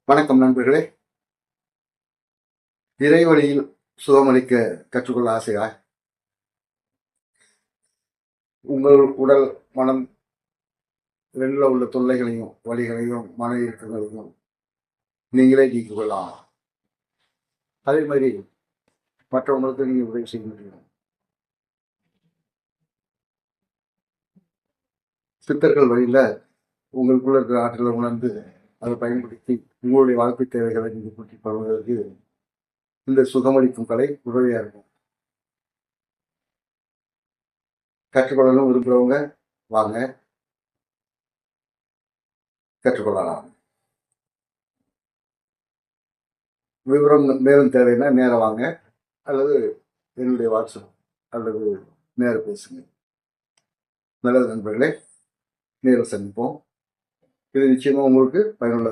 வணக்கம் நண்பர்களே. இறைவழியில் சுகமளிக்க கற்றுக்கொள்ள ஆசையா? உங்கள் உடல் மனம் வெளியில் உள்ள தொல்லைகளையும் வலிகளையும் மன இறுக்கங்களையும் நீங்களே நீக்கிக் கொள்ளலாம். அதே மாதிரி மற்றவங்களுக்கு நீங்கள் உதவி செய்ய முடியும். சித்தர்கள் வழியில் உங்களுக்குள்ள இருக்கிற ஆற்றலை உணர்ந்து அதை பயன்படுத்தி உங்களுடைய வாழ்க்கை தேவைகளை நீங்கள் பூர்த்தி பண்ணுவதற்கு இந்த சுகமளிக்கும் கலை உதவியா இருக்கும். கற்றுக்கொள்ளணும் விரும்புகிறவங்க வாங்க, கற்றுக்கொள்ளலாம். விவரம் மேலும் தேவைன்னா நேரம் வாங்க, அல்லது என்னுடைய வாட்ஸ்அப் அல்லது நேர பேசுங்க. நல்லது நண்பர்களே, நேரில் சந்திப்போம். இது நிச்சயமா உங்களுக்கு பயனுள்ள